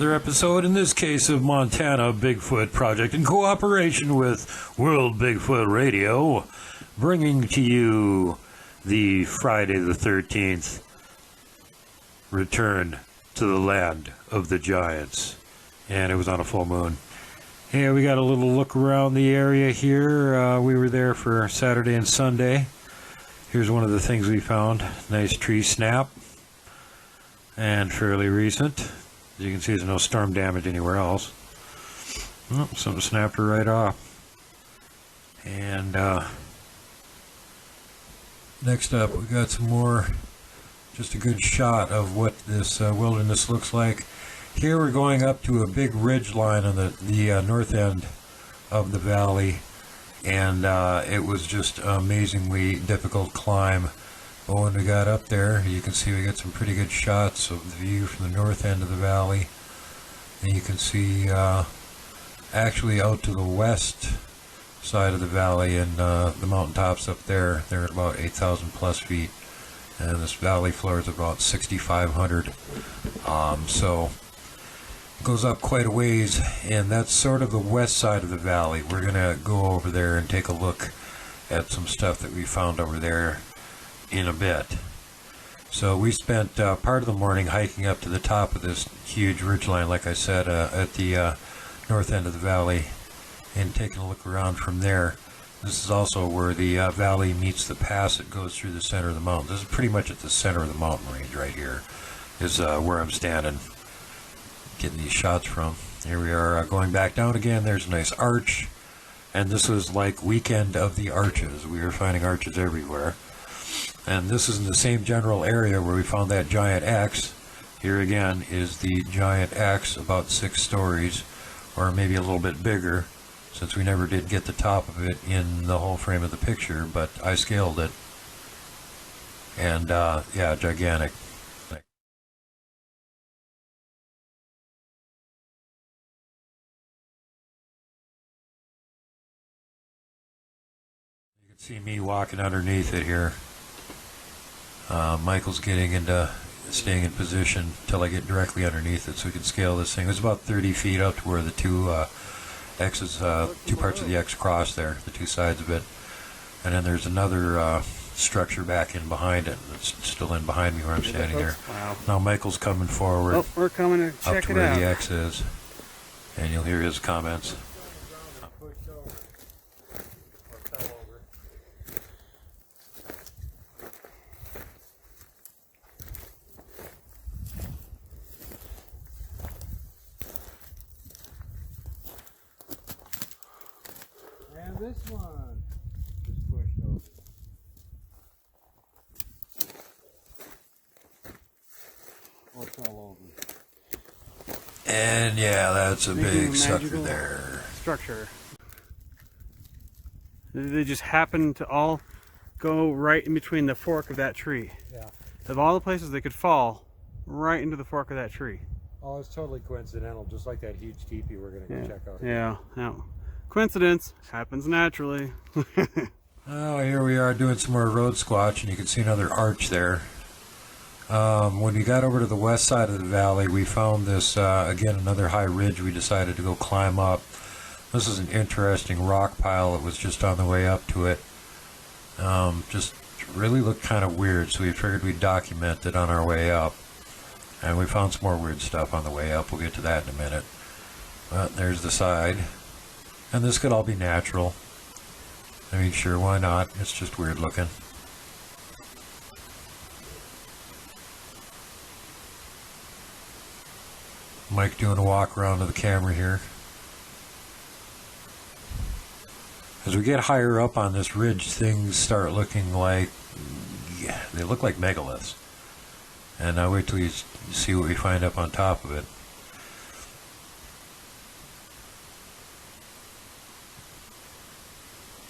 another episode, in this case of Montana Bigfoot Project, in cooperation with World Bigfoot Radio, bringing to you the Friday the 13th return to the land of the giants. And it was on a full moon. Yeah, we got a little look around the area here. We were there for Saturday and Sunday. Here's one of the things we found. Nice tree snap. And fairly recent. As you can see, there's no storm damage anywhere else. Oh, something snapped her right off. And next up, we got some more, just a good shot of what this wilderness looks like. Here we're going up to a big ridge line on the north end of the valley, and it was just an amazingly difficult climb. But when we got up there, you can see we got some pretty good shots of the view from the north end of the valley. And you can see actually out to the west side of the valley and the mountaintops up there. They're at about 8,000 plus feet. And this valley floor is about 6,500. So it goes up quite a ways. And that's sort of the west side of the valley. We're going to go over there and take a look at some stuff that we found over there in a bit. So we spent part of the morning hiking up to the top of this huge ridgeline, like I said, at the north end of the valley, and taking a look around from there. This is also where the valley meets the pass that goes through the center of the mountain. This is pretty much at the center of the mountain range right here, is where I'm standing, getting these shots from. Here we are going back down again. There's a nice arch, and this was like weekend of the arches. We were finding arches everywhere. And this is in the same general area where we found that giant axe. Here again is the giant axe, about 6 stories, or maybe a little bit bigger, since we never did get the top of it in the whole frame of the picture, but I scaled it. And yeah, gigantic. You can see me walking underneath it here. Michael's getting into staying in position until I get directly underneath it so we can scale this thing. It's about 30 feet up to where the two X's, two parts of the X cross there, the two sides of it. And then there's another structure back in behind it. It's still in behind me where I'm standing here. Wow. Now Michael's coming forward. Oh, we're coming to check up to it where out. the X is. And you'll hear his comments. And this one just pushed over. Oh, it's all over. And yeah, that's a big sucker there. Structure. They just happen to all go right in between the fork of that tree. Yeah. Of all the places they could fall, right into the fork of that tree. Oh, it's totally coincidental, just like that huge teepee we're going to go check out. Yeah, yeah. Coincidence happens naturally. Oh, here we are doing some more road squatch, and you can see another arch there. When we got over to the west side of the valley, we found this, again, another high ridge we decided to go climb up. This is an interesting rock pile that was just on the way up to it. Just really looked kind of weird, so we figured we'd document it on our way up. And we found some more weird stuff on the way up. We'll get to that in a minute. But there's the side. And this could all be natural. I mean, sure, why not? It's just weird looking. Mike doing a walk around to the camera here. As we get higher up on this ridge, things start looking like, yeah, they look like megaliths. And I'll wait till you see what we find up on top of it.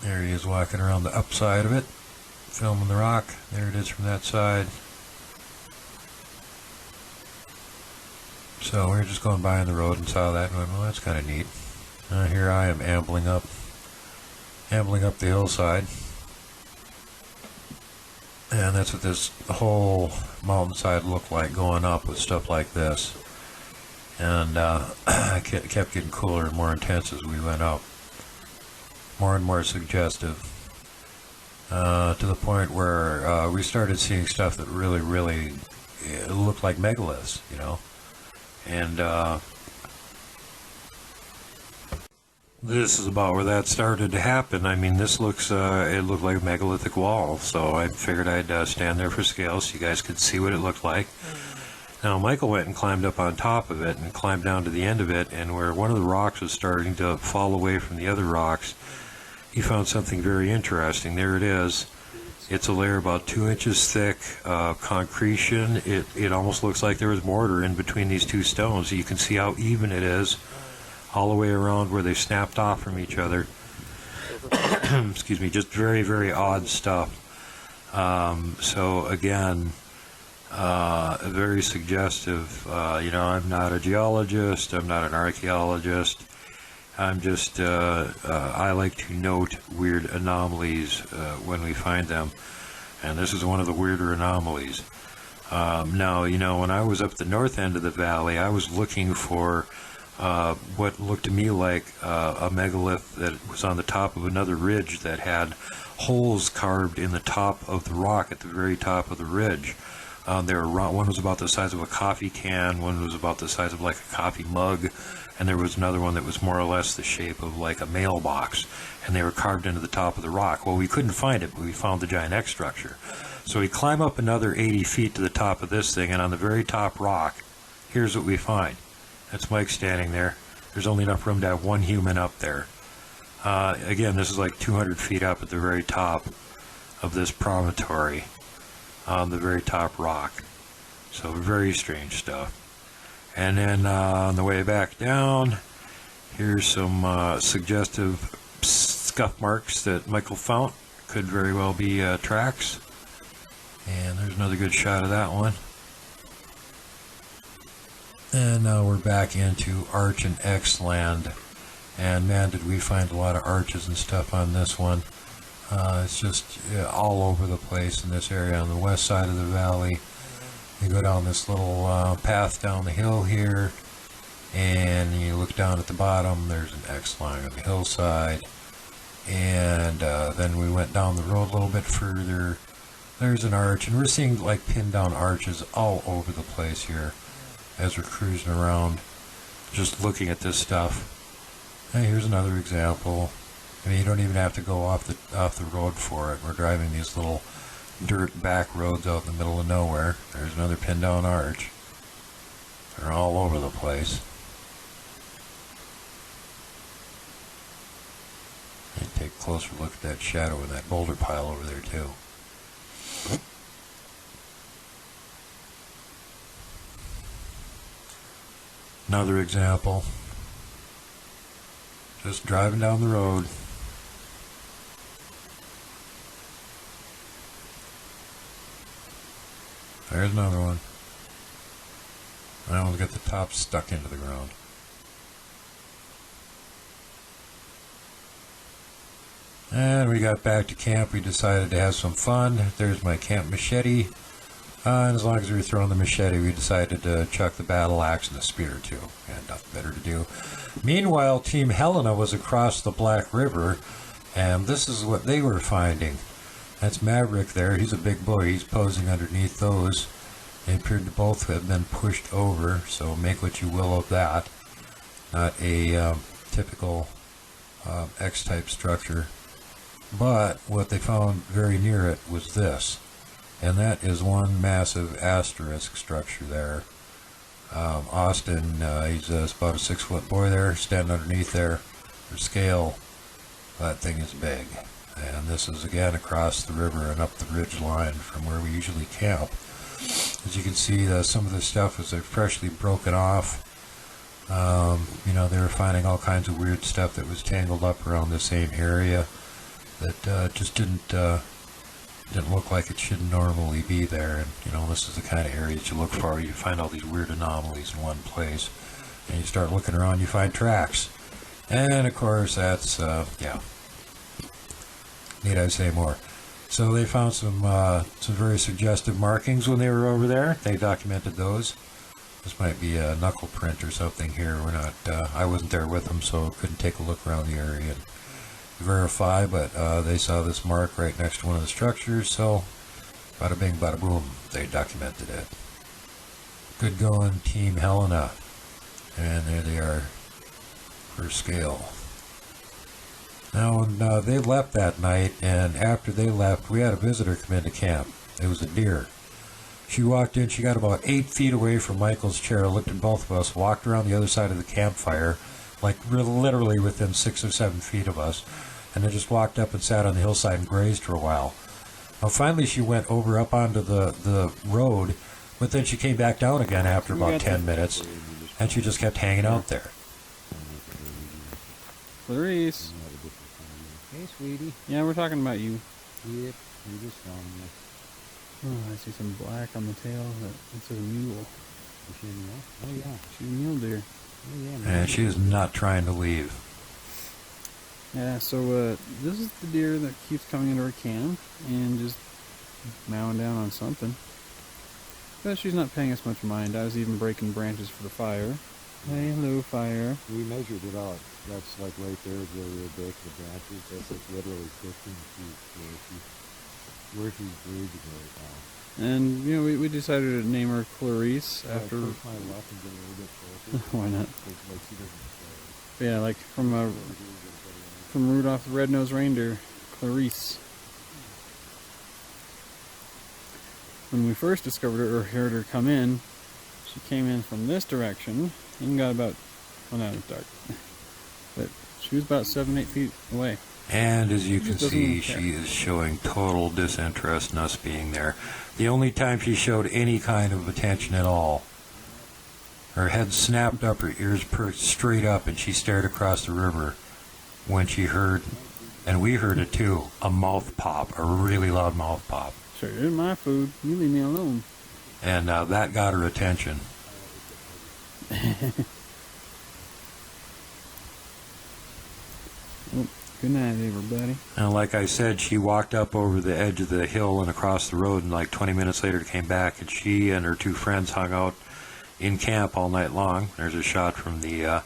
There he is walking around the upside of it, filming the rock. There it is from that side. So we were just going by on the road and saw that and went, well, that's kind of neat. Here I am ambling up the hillside. And that's what this whole mountainside looked like going up with stuff like this. and it kept getting cooler and more intense as we went up. More and more suggestive, to the point where we started seeing stuff that really looked like megaliths, you know. And this is about where that started to happen. I mean, this looks, it looked like a megalithic wall, so I figured I'd stand there for scale so you guys could see what it looked like. Now, Michael went and climbed up on top of it and climbed down to the end of it, and where one of the rocks was starting to fall away from the other rocks, he found something very interesting. There it is. It's a layer about 2 inches thick, concretion. It almost looks like there was mortar in between these two stones. You can see how even it is all the way around where they snapped off from each other. Excuse me, just very odd stuff. So again, very suggestive. You know, I'm not a geologist, I'm not an archaeologist. I'm just, I like to note weird anomalies when we find them. And this is one of the weirder anomalies. Now, you know, when I was up the north end of the valley, I was looking for what looked to me like a megalith that was on the top of another ridge that had holes carved in the top of the rock at the very top of the ridge. One was about the size of a coffee can, one was about the size of like a coffee mug, and there was another one that was more or less the shape of like a mailbox, and they were carved into the top of the rock. Well, we couldn't find it, but we found the giant X structure. So we climb up another 80 feet to the top of this thing, and on the very top rock, here's what we find. That's Mike standing there. There's only enough room to have one human up there. Again, this is like 200 feet up at the very top of this promontory on the very top rock. So very strange stuff. And then on the way back down, here's some suggestive scuff marks that Michael found. Could very well be tracks. And there's another good shot of that one. And now we're back into Arch and X land. And man, did we find a lot of arches and stuff on this one. It's just all over the place in this area on the west side of the valley. You go down this little path down the hill here, and you look down at the bottom, there's an X line on the hillside. And then we went down the road a little bit further. There's an arch, and we're seeing like pinned down arches all over the place here as we're cruising around, just looking at this stuff. Hey, here's another example. I mean, you don't even have to go off the road for it. We're driving these little dirt back roads out in the middle of nowhere. There's another pinned down arch. They're all over the place. And take a closer look at that shadow in that boulder pile over there too. Another example. Just driving down the road. There's another one. That one's got the top stuck into the ground. And we got back to camp. We decided to have some fun. There's my camp machete. And as long as we were throwing the machete, we decided to chuck the battle axe and the spear too. We had nothing better to do. Meanwhile, Team Helena was across the Black River, and this is what they were finding. That's Maverick there. He's a big boy. He's posing underneath those. They appeared to both have been pushed over, so make what you will of that. Not a typical X-type structure. But what they found very near it was this. And that is one massive asterisk structure there. Austin, he's about a 6-foot boy there, standing underneath there. For scale, that thing is big. And this is again across the river and up the ridge line from where we usually camp. As you can see, some of this stuff is freshly broken off. You know, they were finding all kinds of weird stuff that was tangled up around the same area that just didn't look like it should normally be there. And you know, this is the kind of area that you look for. You find all these weird anomalies in one place, and you start looking around, you find tracks. And of course, that's yeah. Need I say more? So they found some very suggestive markings when they were over there. They documented those. This might be a knuckle print or something here. We're not. I wasn't there with them, so couldn't take a look around the area and verify. But they saw this mark right next to one of the structures, so bada bing, bada boom, they documented it. Good going, Team Helena. And there they are for scale. Now, they left that night, and after they left, we had a visitor come into camp. It was a deer. She walked in, she got about 8 feet away from Michael's chair, looked at both of us, walked around the other side of the campfire, like literally within 6 or 7 feet of us, and then just walked up and sat on the hillside and grazed for a while. Now, finally, she went over up onto the road, but then she came back down again after about 10 minutes, and she just kept hanging out there. Clarice. Hey, sweetie. Yeah, we're talking about you. Yep, you just found me. Oh, I see some black on the tail. That says a mule. Is she a mule? Oh, yeah. She's a mule deer. Oh, yeah. And she is not trying to leave. Yeah, so this is the deer that keeps coming into our camp and just mowing down on something. But she's not paying us much mind. I was even breaking branches for the fire. Hey, hello, fire. We measured it out. That's like right there is where we were breaking the branches. That's like literally 15 feet where she's breathing right now. And, you know, we decided to name her Clarice after... Push my left and get a little bit closer. Why not? Because, like, she doesn't say. Yeah, like from Rudolph the Red-Nosed Reindeer, Clarice. When we first discovered her or heard her come in, she came in from this direction and got about, well, now it's dark, but she was about 7-8 feet away. And as you She can just see, doesn't care. she is showing total disinterest in us being there. The only time she showed any kind of attention at all, her head snapped up, her ears perked straight up, and she stared across the river when she heard, and we heard it too, a mouth pop, a really loud mouth pop. Sure, it's my food. You leave me alone. And that got her attention. Well, good night, everybody. And like I said, she walked up over the edge of the hill and across the road, and like 20 minutes later came back, and she and her 2 friends hung out in camp all night long. There's a shot from the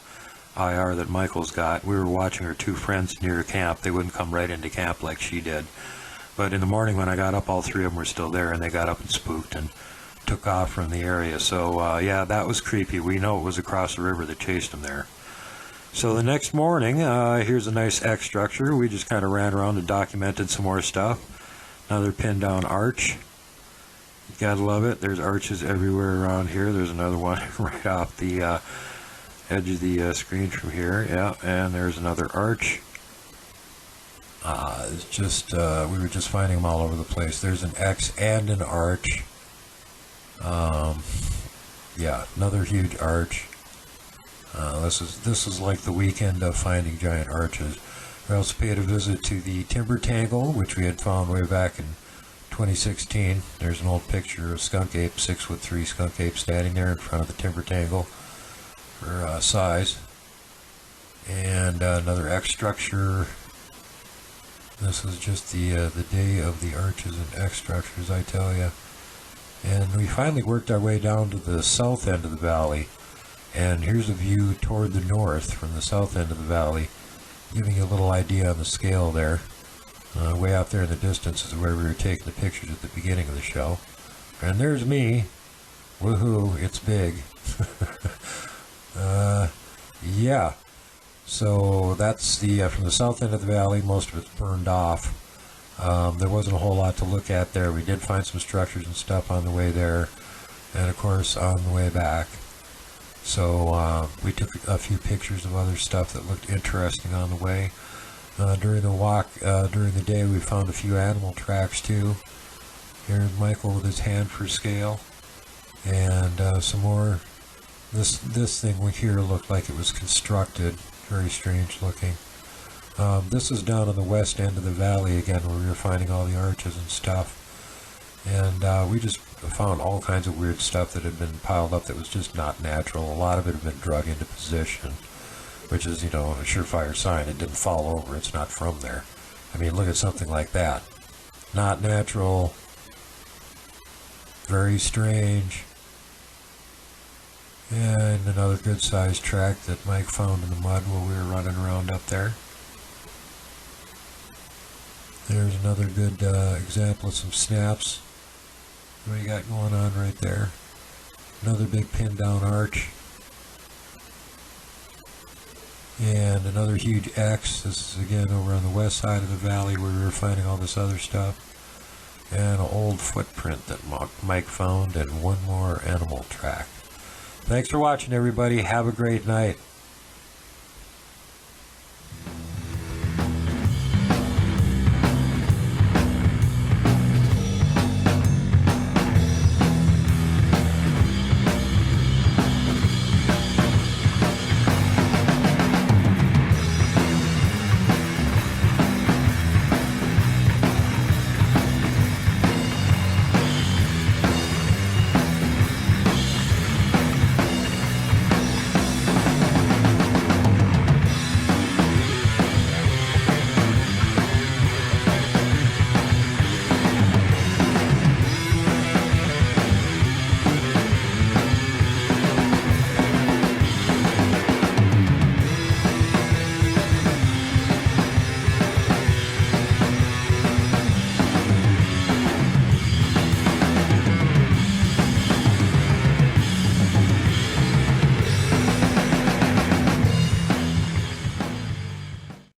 IR that Michael's got. We were watching her 2 friends near camp. They wouldn't come right into camp like she did. But in the morning when I got up, all 3 of them were still there, and they got up and spooked and took off from the area. So, yeah, that was creepy. We know it was across the river that chased them there. So the next morning, here's a nice X structure. We just kind of ran around and documented some more stuff. Another pinned down arch. You gotta love it. There's arches everywhere around here. There's another one right off the edge of the screen from here. Yeah, and there's another arch. It's just, we were just finding them all over the place. There's an X and an arch. Yeah, another huge arch. This is like the weekend of finding giant arches. We also paid a visit to the timber tangle, which we had found way back in 2016. There's an old picture of skunk ape, 6'3" skunk ape standing there in front of the timber tangle for size. And another X structure. This is just the day of the arches and X structures, I tell you. And we finally worked our way down to the south end of the valley. And here's a view toward the north from the south end of the valley, giving you a little idea on the scale there. Way out there in the distance is where we were taking the pictures at the beginning of the show. And there's me. Woohoo, it's big. Yeah. So that's the from the south end of the valley. Most of it's burned off. There wasn't a whole lot to look at there. We did find some structures and stuff on the way there, and of course on the way back. So we took a few pictures of other stuff that looked interesting on the way. During the walk, during the day, we found a few animal tracks too. Here's Michael with his hand for scale, and some more. This thing here looked like it was constructed. Very strange looking. This is down on the west end of the valley again, where we were finding all the arches and stuff. And we just found all kinds of weird stuff that had been piled up that was just not natural. A lot of it had been drug into position, which is, you know, a surefire sign. It didn't fall over. It's not from there. I mean, look at something like that. Not natural. Very strange. And another good sized track that Mike found in the mud while we were running around up there. There's another good example of some snaps. What you got going on right there? Another big pin down arch. And another huge X. This is again over on the west side of the valley where we were finding all this other stuff. And an old footprint that Mike found, and one more animal track. Thanks for watching, everybody. Have a great night.